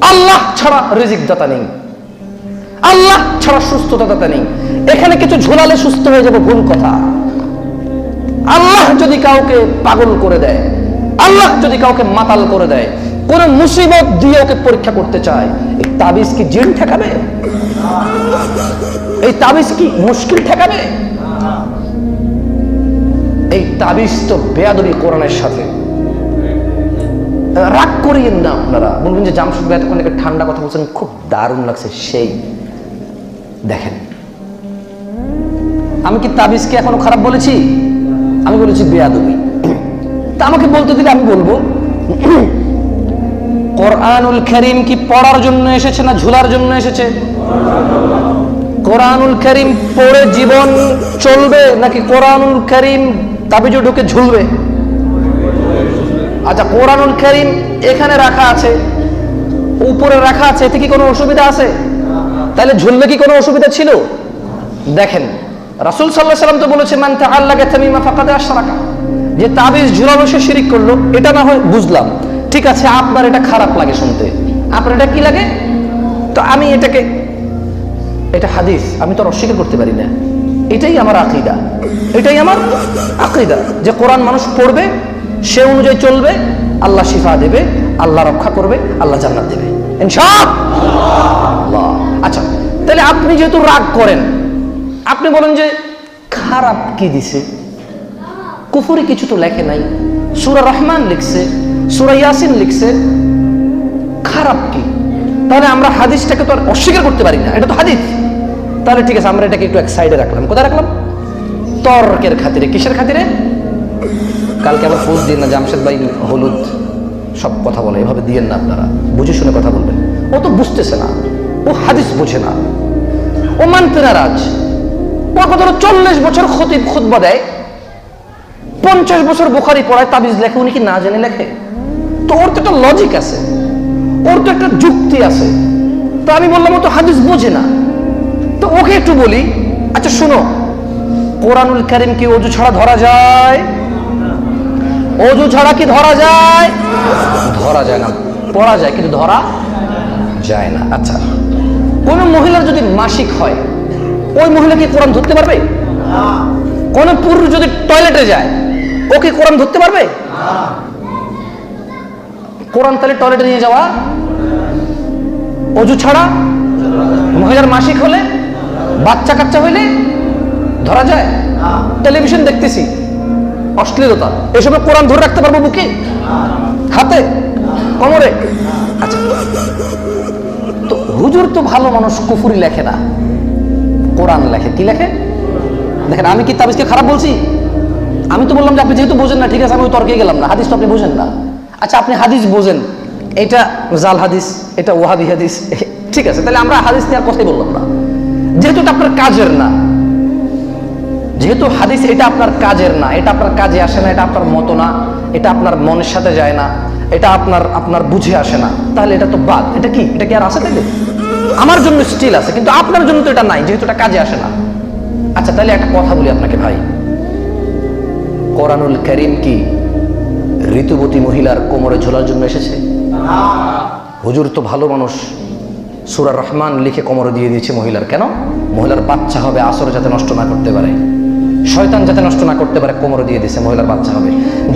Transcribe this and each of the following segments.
আল্লাহ ছাড়া রিজিক দাতা নেই, আল্লাহ ছাড়া সুস্থতা দাতা নেই। এখানে কিছু ঝোলালে সুস্থ হয়ে যাবে, ভুল কথা। আল্লাহ যদি কাউকে পাগল করে দেয়, আল্লাহ যদি কাউকে মাতাল করে দেয়, কোন মুসিবত দিয়ে ওকে পরীক্ষা করতে চায়, এই তাবিজ কি জিন ঠেকাবে? এই তাবিজ কি মুশকিল ঠেকাবে? এই তাবিজ তো বেয়াদবি কোরআনের সাথে। রাগ করিয়েন না আপনারা, বলবেন যে জামশেদ ভাই এতক্ষণ ঠান্ডা কথা বলছেন, খুব দারুণ লাগছে। সেই দেখেন, আমি কি তাবিজকে এখনো খারাপ বলেছি? আমি বলেছি বেয়াদবি। তা আমাকে বলতে দিলে আমি বলবো, কোরআনুল কারীম কি পড়ার জন্য এসেছে না ঝুলার জন্য এসেছে? কোরআনুল কারীম পড়ে জীবন চলবে নাকি কোরআনুল কারীম তাবিজে ঢুকে ঝুলবে? আচ্ছা, কোরআনুল কারীম এখানে রাখা আছে, উপরে রাখা আছে, এতে কি কোনো অসুবিধা আছে? তাহলে ঝুলবে কি কোনো অসুবিধা ছিল? দেখেন, রাসূল সাল্লাল্লাহু আলাইহি ওয়াসাল্লাম তো বলেছে, মান তাআল্লাকা তামিমা ফাকাদ আশরাকা, যে তাবিজ ঝুলানো সে শিরিক করলো। এটা না হয় বুঝলাম, ঠিক আছে, আপনার এটা খারাপ লাগে শুনতে, আপনার এটা কি লাগে? তো আমি এটাকে, এটা হাদিস, আমি তো অস্বীকার করতে পারি না। এটাই আমার আকীদা, এটাই আমার আকীদা, যে কোরআন মানুষ পড়বে, সে অনুযায়ী চলবে, আল্লাহ শিফা দেবে, আল্লাহ রক্ষা করবে, আল্লাহ জান্নাত দেবে ইনশাআল্লাহ। আচ্ছা, তাহলে আপনি যেহেতু রাগ করেন, আপনি বলেন যে খারাপ কি দিছে? কুফরি কিছু তো লেখে নাই, সূরা রহমান লিখছে, সূরা ইয়াসিন লিখছে, খারাপ কি? তাহলে আমরা হাদিসটাকে তো আর অস্বীকার করতে পারি না, এটা তো হাদিস। তাহলে ঠিক আছে, আমরা এটাকে একটু এক সাইডে রাখলাম। কোথায় রাখলাম? তর্কের খাতিরে। কিসের খাতিরে? কালকে আবার ফোর্স দিন না, জামশেদ ভাই হলুদ সব কথা বলে, এভাবে দিয়েন না। আপনারা বুঝে শুনে কথা বলবেন। ও তো বুঝতেছে না, ও হাদিস বোঝে না, ও মানতে নারাজ। ওর কথা হলো 40 বছর খতিব খুতবা দেয়, 50 বছর বুখারী পড়ায়, তাবিজ লেখে। উনি কি না জেনে লেখে? তো ওর তো একটা লজিক আছে, ওর তো একটা যুক্তি আছে। তো আমি বললাম ও তো হাদিস বোঝে না। তো ওকে একটু বলি, আচ্ছা শোনো, কোরআনুল কারীম কি ওযু ছাড়া ধরা যায়? ওযু ছাড়া কি ধরা যায়? ধরা যায় না। পড়া যায় কিন্তু ধরা যায় না। আচ্ছা, কোন মহিলার যদি মাসিক হয়, ওই মহিলা কি কোরআন ধরতে পারবে? কোন পুরুষ যদি টয়লেটে যায়, ও কি কোরআন ধরতে পারবে? কোরআন তাহলে টয়লেটে নিয়ে যাওয়া ওযু ছাড়া? মহিলার মাসিক হলে, বাচ্চা কাচ্চা হইলে ধরা যায়? টেলিভিশন দেখতেছি, অশ্লীলতা, এসবে কোরআন ধরে রাখতে পারবো বুকে, হাতে, কোমরে? আচ্ছা, তো হুজুর তো ভালো মানুষ, কুফরি লেখে না, কোরআন লেখে। কি লেখে? দেখেন, আমি কি তাবিজকে খারাপ বলছি? আমি তো বললাম যে আপনি যেহেতু বোঝেন না, ঠিক আছে, আমি ওই তর্কে গেলাম না। হাদিস তো আপনি বোঝেন না। আচ্ছা, আপনি হাদিস বোঝেন, এটা জাল হাদিস, এটা ওয়াহাবি হাদিস, ঠিক আছে, তাহলে আমরা হাদিস নিয়ে আর কথাই বললাম না, যেহেতু এটা আপনার কাজের না। যেহেতু হাদিস এটা আপনার কাজের না, এটা আপনার কাজে আসে না, এটা আপনার মতো না, এটা আপনার মনের সাথে যায় না, এটা আপনার বুঝে আসে না, তাহলে এটা তো বাদ। এটা কি? এটা কি আর আছে? তাহলে আমার জন্য স্টিল আছে, কিন্তু আপনার জন্য তো এটা নাই, যেহেতু এটা কাজে আসে না। আচ্ছা, তাহলে একটা কথা বলি আপনাকে ভাই, কোরআনুল কারীম কি ঋতুবতী মহিলার কোমরে ঝোলার জন্য এসেছে? হুজুর তো ভালো মানুষ, সূরা রহমান লিখে কোমরে দিয়ে দিয়েছে মহিলার। কেন? মহিলার বাচ্চা হবে, আসর যাতে নষ্ট না করতে পারে, শয়তান যাতে নষ্ট না করতে পারে, কোমরে দিয়ে দিয়েছে, মহিলার বাচ্চা হবে।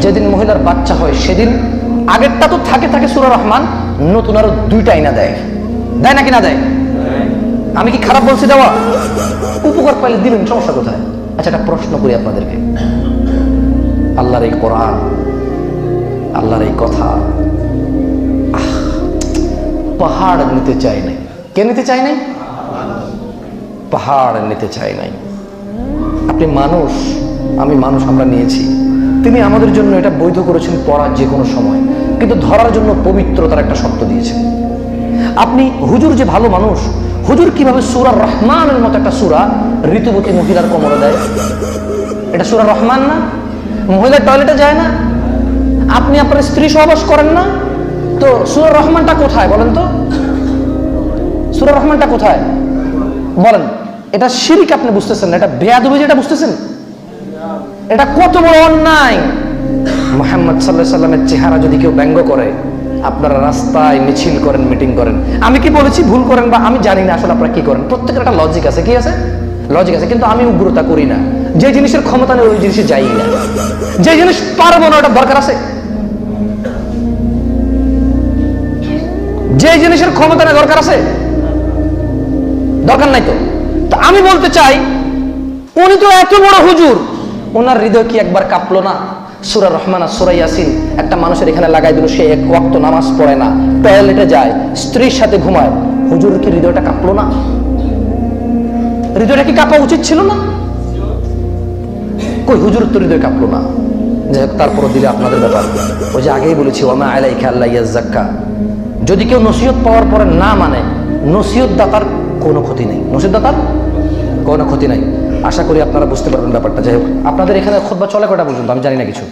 যেদিন মহিলার বাচ্চা হয়, সেদিন আগেরটা তো থাকে সূরা রহমান, নতুন আরো 2টা আইনা দেয়। দেয় নাকি না দেয়? আমি কি খারাপ বলছি? দেওয়া উপকার পাইলে দিবেন, সমস্যা কোথায়? আচ্ছা, একটা প্রশ্ন করি আপনাদেরকে, আল্লাহর এই কোরআন, আল্লাহর এই কথা পাহাড় নিতে চাই নাই। কে নিতে চাই নাই? পাহাড় নিতে চাই নাই। আপনি মানুষ, আমি মানুষ, আমরা নিয়েছি। তিনি আমাদের জন্য এটা বৈধ করেছেন পড়ার যে কোনো সময়, কিন্তু ধরার জন্য পবিত্রতার একটা শর্ত দিয়েছেন। আপনি হুজুর যে ভালো মানুষ, হুজুর কিভাবে সূরা রহমানের মতো একটা সূরা ঋতুবতী মহিলার কোমরে দেয়? এটা সূরা রহমান না? মহিলা টয়লেটে যায় না? আপনি আপনার স্ত্রী সহবাস করেন না? তো সূরা রহমানটা কোথায় বলেন তো? সূরা রহমানটা কোথায় বলেন? এটা শিরক আপনি বুঝতেছেন না, এটা বেয়াদবি যেটা বুঝতেছেন, এটা কত বড় অন্যায়। মুহাম্মদ সাল্লাল্লাহু আলাইহি সাল্লামের চেহারা যদি কেউ ব্যঙ্গ করে, আপনারা রাস্তায় মিছিল করেন, মিটিং করেন। আমি কি বলেছি ভুল করেন বা আমি জানি না আসলে আপনারা কি করেন, প্রত্যেকের একটা লজিক আছে। কি আছে? লজিক আছে। কিন্তু আমি উগ্রতা করি না। যে জিনিসের ক্ষমতা নেই ওই জিনিসে যাই না। যে জিনিস পারবো না ওটা দরকার আছে। যে জিনিসের ক্ষমতা নেই দরকার আছে? দরকার নাই তো। তো আমি বলতে চাই, উনি তো এত বড় হুজুর, ওনার হৃদয় কি একবার কাঁপলো না? সূরা রহমান আর সূরা ইয়াসিন একটা মানুষের এখানে লাগাই দিল, সে এক ওয়াক্ত নামাজ পড়ে না, টয়লেটে যায়, স্ত্রীর সাথে ঘুমায়, হুজুর কি হৃদয়টা কাঁপলো না? হৃদয়টা কি কাঁপা উচিত ছিল না? কই হুজুর তো হৃদয় কাঁপলো না। যাই হোক, তারপরও দিলে আপনাদের ব্যাপার। ওই যে আগেই বলেছি, ওমা আলাইকা আল্লা ইয়াজ্জাক্কা, যদি কেউ নসিহত পাওয়ার পরে না মানে, নসিহত দাতার কোনো ক্ষতি নেই, নসিহত দাতার কোনো ক্ষতি নাই। আশা করি আপনারা বুঝতে পারবেন ব্যাপারটা। যাই হোক, আপনাদের এখানে খুতবা চলে কটা পর্যন্ত আমি জানি না কিছু।